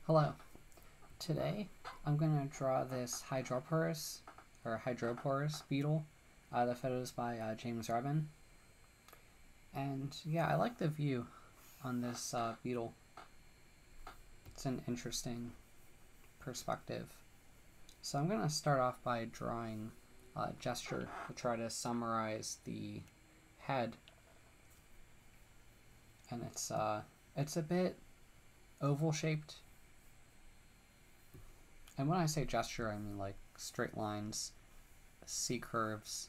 Hello. Today I'm going to draw this Hydroporus beetle. The photo is by James Reben. And yeah, I like the view on this beetle. It's an interesting perspective. So I'm going to start off by drawing a gesture to try to summarize the head. And it's a bit oval shaped. And when I say gesture, I mean like straight lines, C curves,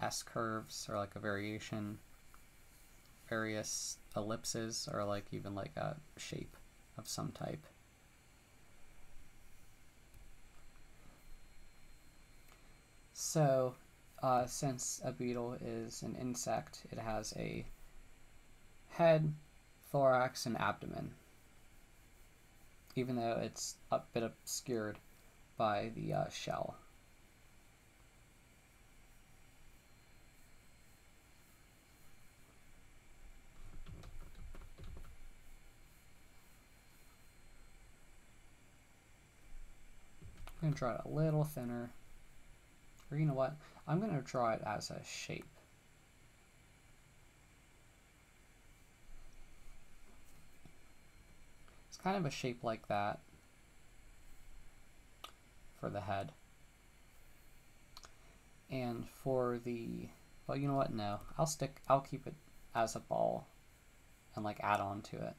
S curves, or like a variation, various ellipses, or like even like a shape of some type. So, since a beetle is an insect, it has a head, thorax, and abdomen, even though it's a bit obscured by the shell. I'm going to draw it a little thinner, or you know what, I'm going to draw it as a shape. It's kind of a shape like that for the head. And for the, well, you know what, no, I'll keep it as a ball and like add on to it.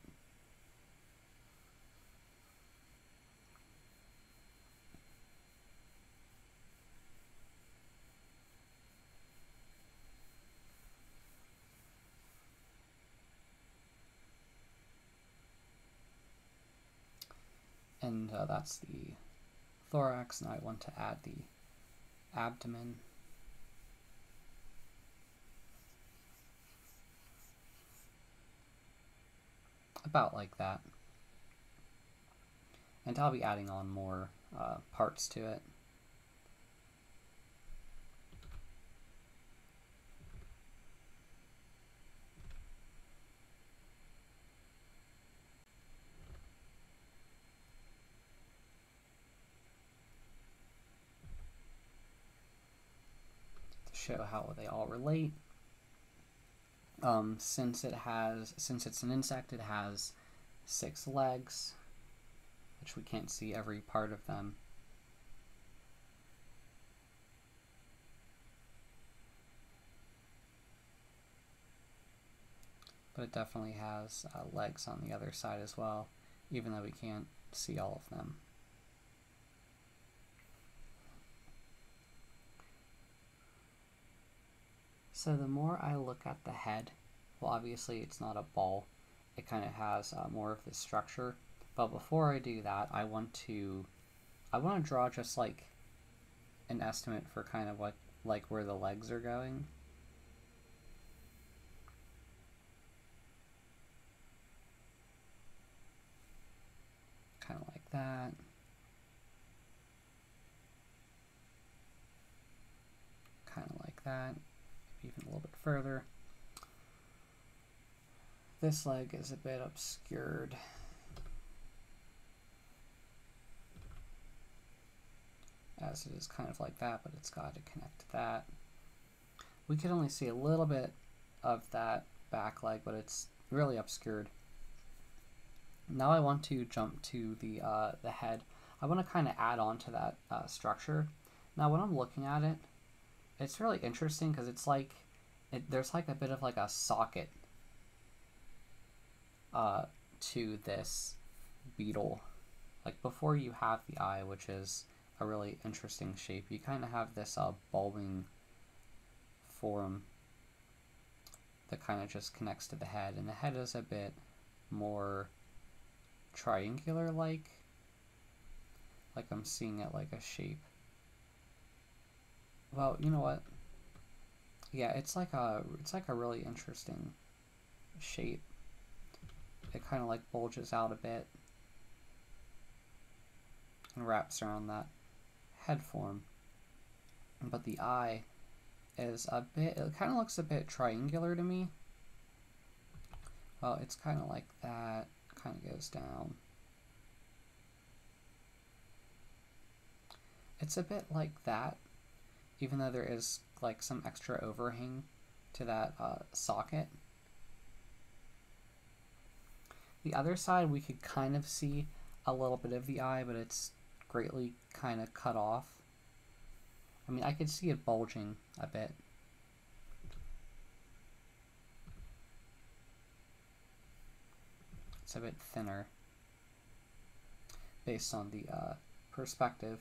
And that's the thorax, and I want to add the abdomen. About like that. And I'll be adding on more parts to it. To show how they all relate. Since it's an insect, it has 6 legs, which we can't see every part of them. But it definitely has legs on the other side as well, even though we can't see all of them. So the more I look at the head, well, obviously it's not a ball. It kind of has more of this structure. But before I do that, I want to draw just like an estimate for kind of like where the legs are going. Kind of like that. Kind of like that. Even a little bit further. This leg is a bit obscured. As it is kind of like that, but it's got to connect to that. We can only see a little bit of that back leg, but it's really obscured. Now I want to jump to the head. I want to kind of add on to that structure. Now when I'm looking at it, it's really interesting because it's like there's like a bit of like a socket to this beetle. Like before you have the eye, which is a really interesting shape, you kind of have this bulbing form that kind of just connects to the head, and the head is a bit more triangular like I'm seeing it like a shape. Well, you know what? Yeah, it's like a really interesting shape. It kind of like bulges out a bit and wraps around that head form. But the eye is a bit, it kind of looks a bit triangular to me. Well, it's kind of like that, kind of goes down. it's a bit like that, even though there is like some extra overhang to that socket. The other side we could kind of see a little bit of the eye, but it's greatly kind of cut off. I mean, I could see it bulging a bit. It's a bit thinner based on the perspective.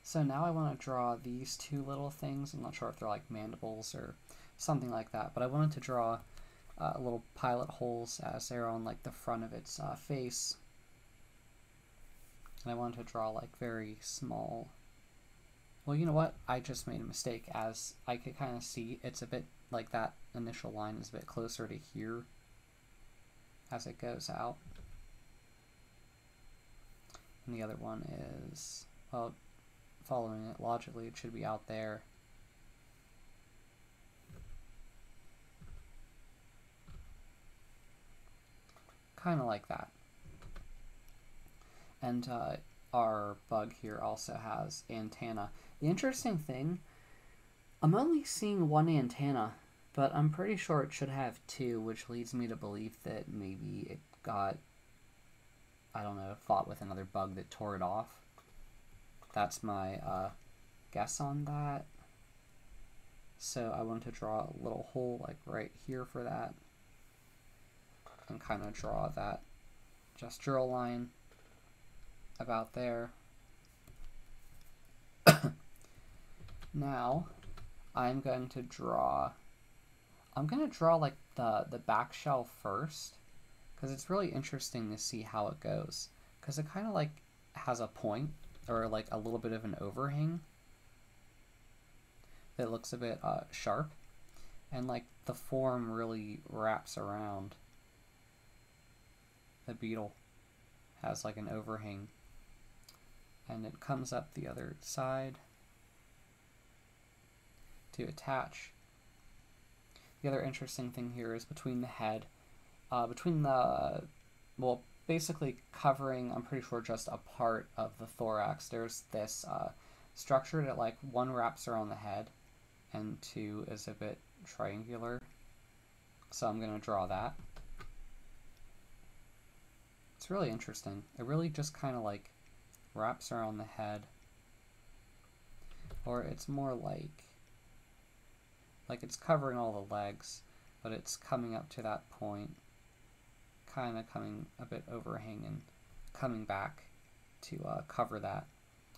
So now I want to draw these two little things. I'm not sure if they're like mandibles or something like that, but I wanted to draw little pilot holes as they're on like the front of its face. And I wanted to draw like very small. Well, you know what? I just made a mistake. As I could kind of see, it's a bit like that initial line is a bit closer to here as it goes out. And the other one is, well, following it logically, it should be out there. Kind of like that. And our bug here also has antenna. The interesting thing, I'm only seeing one antenna, but I'm pretty sure it should have two, which leads me to believe that maybe it got, I don't know, fought with another bug that tore it off. That's my guess on that. So I want to draw a little hole like right here for that, and kind of draw that gestural line about there. Now I'm going to draw like the back shell first, because it's really interesting to see how it goes, because it kind of like has a point or like a little bit of an overhang that looks a bit sharp, and like the form really wraps around. The beetle has like an overhang, and it comes up the other side to attach. The other interesting thing here is between the head, well, basically covering, I'm pretty sure, just a part of the thorax, there's this structure that like one wraps around the head and two is a bit triangular. So I'm going to draw that. It's really interesting. It really just kind of like wraps around the head, or it's more like it's covering all the legs, but it's coming up to that point, kind of coming a bit overhang and coming back to cover that.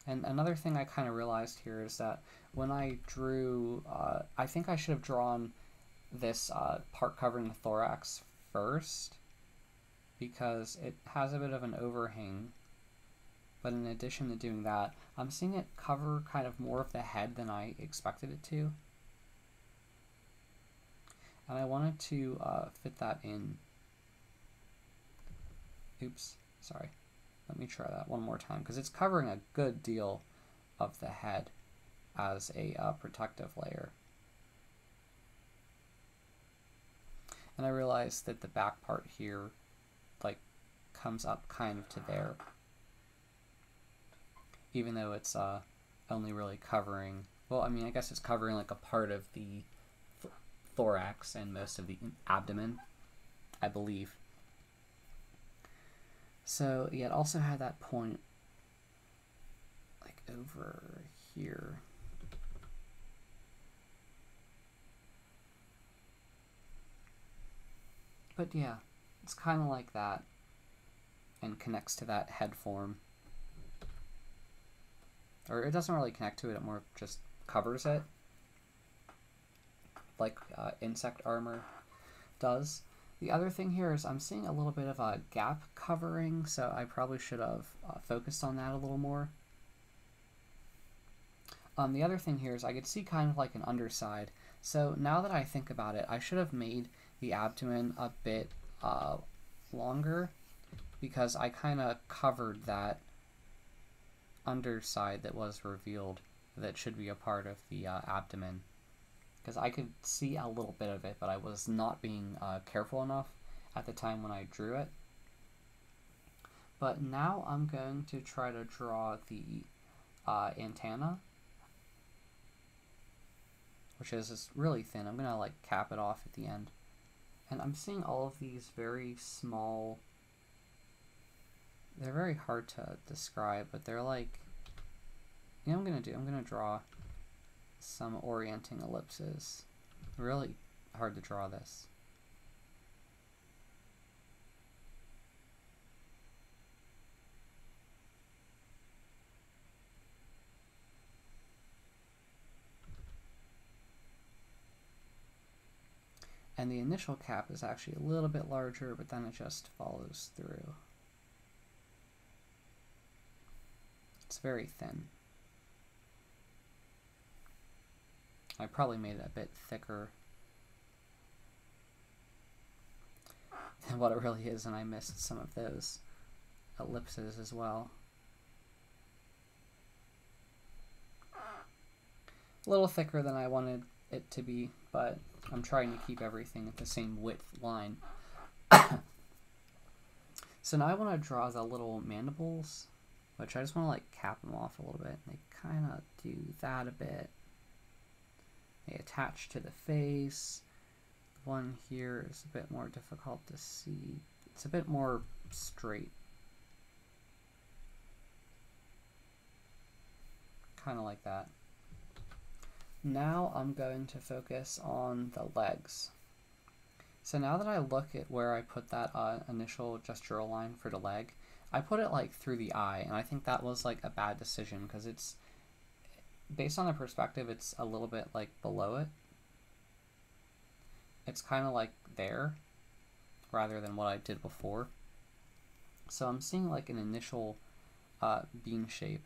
And another thing I kind of realized here is that when I drew, I think I should have drawn this part covering the thorax first, because it has a bit of an overhang. But in addition to doing that, I'm seeing it cover kind of more of the head than I expected it to. And I wanted to fit that in. Oops, sorry. Let me try that one more time, because it's covering a good deal of the head as a protective layer. And I realized that the back part here like comes up kind of to there, even though it's only really covering, well, I mean, I guess it's covering like a part of the thorax and most of the abdomen, I believe. So yeah, it also had that point like over here. But yeah, it's kind of like that and connects to that head form. Or it doesn't really connect to it, it more just covers it, like insect armor does. The other thing here is I'm seeing a little bit of a gap covering, so I probably should have focused on that a little more. The other thing here is I could see kind of like an underside. So now that I think about it, I should have made the abdomen a bit longer, because I kind of covered that underside that was revealed that should be a part of the abdomen, because I could see a little bit of it, but I was not being careful enough at the time when I drew it. But now I'm going to try to draw the antenna, which is really thin. I'm going to like cap it off at the end. And I'm seeing all of these very small, they're very hard to describe, but they're like, you know what I'm going to do? I'm going to draw some orienting ellipses. Really hard to draw this. And the initial cap is actually a little bit larger, but then it just follows through. It's very thin. I probably made it a bit thicker than what it really is, and I missed some of those ellipses as well. A little thicker than I wanted it to be, but I'm trying to keep everything at the same width line. So now I want to draw the little mandibles, which I just want to like cap them off a little bit. They kind of do that a bit. They attach to the face. The one here is a bit more difficult to see. It's a bit more straight. Kind of like that. Now I'm going to focus on the legs. So now that I look at where I put that initial gestural line for the leg, I put it like through the eye, and I think that was like a bad decision because it's, based on the perspective, it's a little bit like below it. It's kind of like there rather than what I did before. So I'm seeing like an initial bean shape.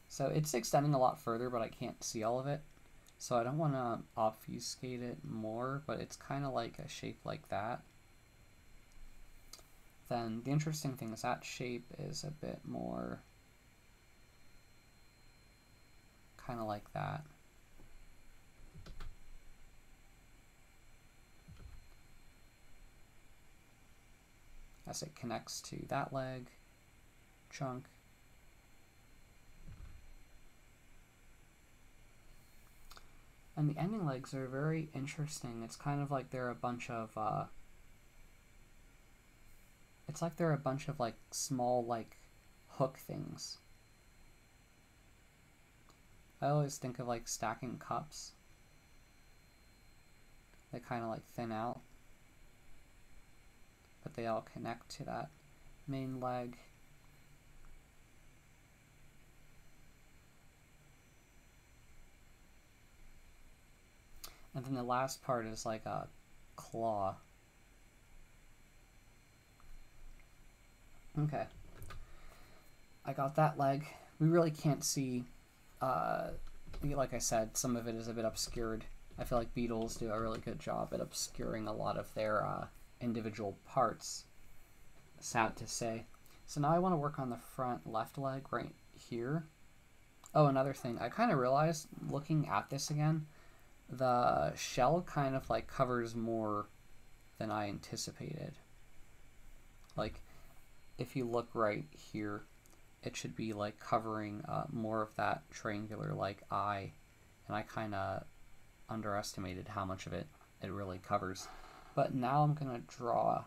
So it's extending a lot further, but I can't see all of it. So I don't want to obfuscate it more, but it's kind of like a shape like that. Then the interesting thing is that shape is a bit more kind of like that. As it connects to that leg chunk. And the ending legs are very interesting. It's kind of like they're a bunch of it's like they're a bunch of like small like hook things. I always think of like stacking cups. They kind of like thin out, but they all connect to that main leg. And then the last part is like a claw. Okay. I got that leg. We really can't see, like I said, some of it is a bit obscured. I feel like beetles do a really good job at obscuring a lot of their individual parts. Sad to say. So now I want to work on the front left leg right here. Oh, another thing. I kind of realized, looking at this again, the shell kind of like covers more than I anticipated. Like, if you look right here, it should be like covering more of that triangular like eye, and I kind of underestimated how much of it really covers. But now I'm gonna draw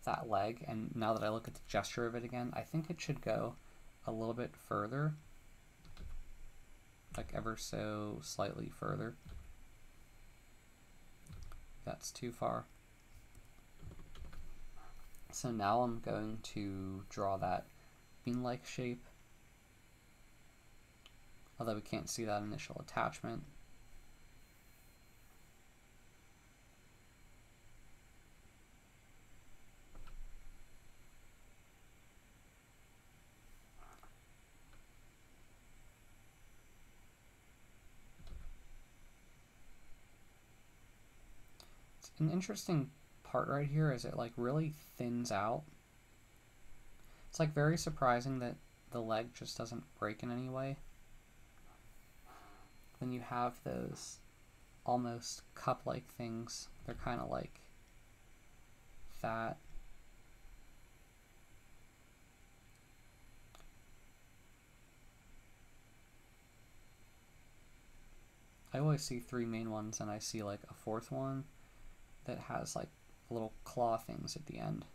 that leg, and now that I look at the gesture of it again, I think it should go a little bit further, like ever so slightly further. That's too far. So now I'm going to draw that bean-like shape, although we can't see that initial attachment. An interesting part right here is it like really thins out. It's like very surprising that the leg just doesn't break in any way. Then you have those almost cup-like things. They're kind of like that. always see 3 main ones, and I see like a 4th one that has like little claw things at the end.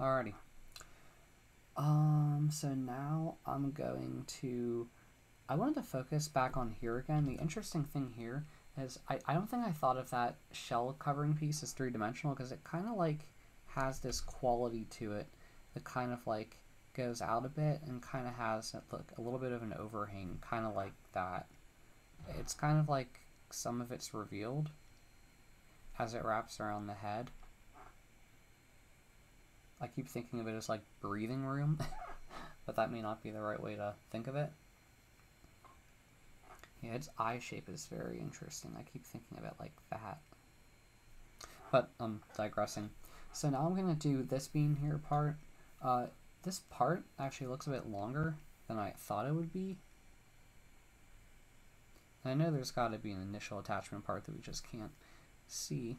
Alrighty. So now I'm going to, I wanted to focus back on here again. The interesting thing here is I don't think I thought of that shell covering piece as 3-dimensional, because it kind of like has this quality to it that kind of like goes out a bit and kind of has a little bit of an overhang, kind of like that. It's kind of like some of it's revealed as it wraps around the head. I keep thinking of it as like breathing room, but that may not be the right way to think of it. Yeah, its eye shape is very interesting. I keep thinking of it like that. But I'm digressing. So now I'm going to do this bean here part. This part actually looks a bit longer than I thought it would be. And I know there's got to be an initial attachment part that we just can't see,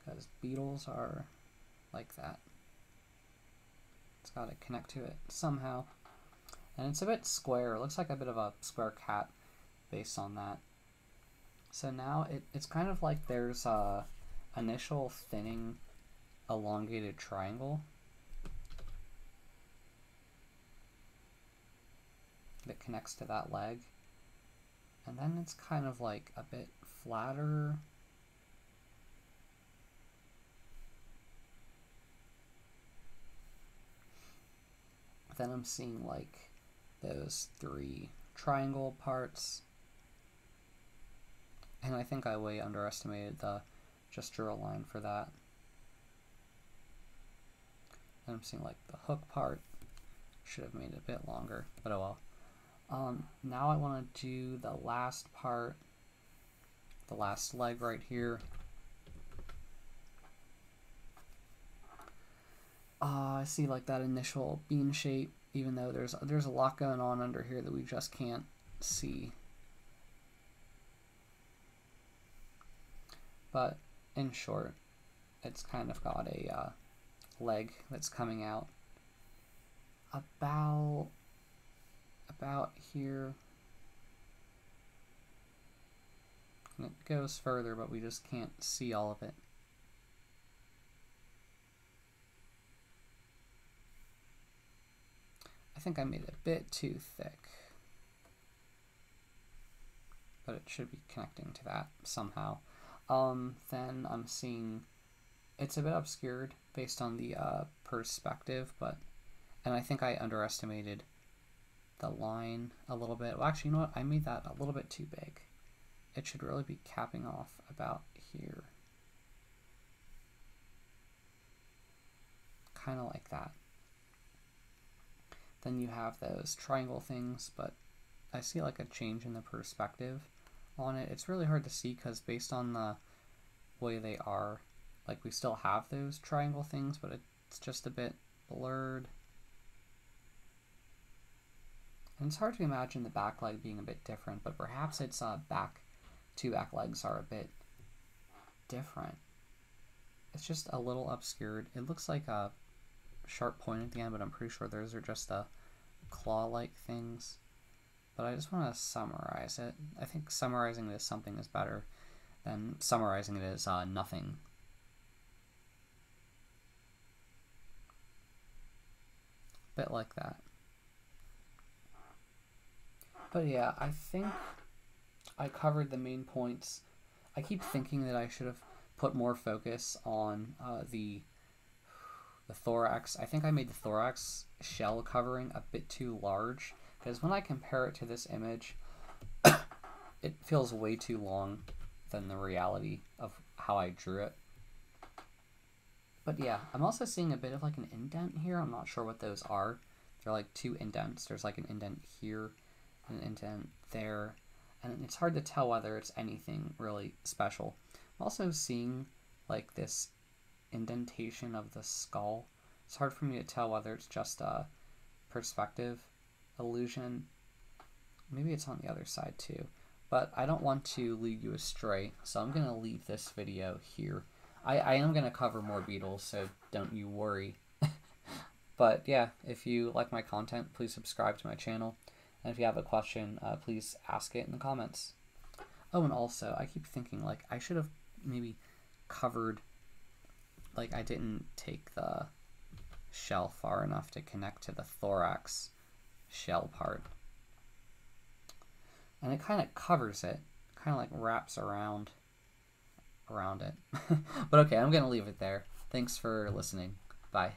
because beetles are like that. It's got to connect to it somehow. And it's a bit square. It looks like a bit of a square cat based on that. So now it's kind of like there's a initial thinning elongated triangle that connects to that leg, and then it's kind of like a bit flatter. Then I'm seeing like those 3 triangle parts, and I think I way underestimated the gestural line for that. And I'm seeing like the hook part. Should have made it a bit longer, but oh well. Now I want to do the last part, the last leg right here. I see like that initial bean shape, even though there's a lot going on under here that we just can't see. But in short, it's kind of got a leg that's coming out about here, and it goes further, but we just can't see all of it. I think I made it a bit too thick, but it should be connecting to that somehow. Then I'm seeing it's a bit obscured based on the perspective, and I think I underestimated the line a little bit. Well, actually, you know what? I made that a little bit too big. It should really be capping off about here. Kind of like that. Then you have those triangle things, but I see like a change in the perspective on it. It's really hard to see because based on the way they are, like we still have those triangle things, but it's just a bit blurred. And it's hard to imagine the back leg being a bit different, but perhaps its two back legs are a bit different. It's just a little obscured. It looks like a sharp point at the end, but I'm pretty sure those are just claw-like things. But I just want to summarize it. I think summarizing it as something is better than summarizing it as nothing. A bit like that. But yeah, I think I covered the main points. I keep thinking that I should have put more focus on the thorax. I think I made the thorax shell covering a bit too large, because when I compare it to this image, it feels way too long than the reality of how I drew it. But yeah, I'm also seeing a bit of like an indent here. I'm not sure what those are. They're like 2 indents. There's like an indent here and an indent there, and it's hard to tell whether it's anything really special. I'm also seeing like this indentation of the skull. It's hard for me to tell whether it's just a perspective illusion. Maybe it's on the other side too, but I don't want to lead you astray, so I'm gonna leave this video here. I am gonna cover more beetles, so don't you worry. But yeah, if you like my content, please subscribe to my channel, And if you have a question, please ask it in the comments. Oh, and also, I keep thinking, like, I should have maybe covered, like, I didn't take the shell far enough to connect to the thorax shell part. And it kind of covers it, kind of like wraps around it. But okay, I'm going to leave it there. Thanks for listening. Bye.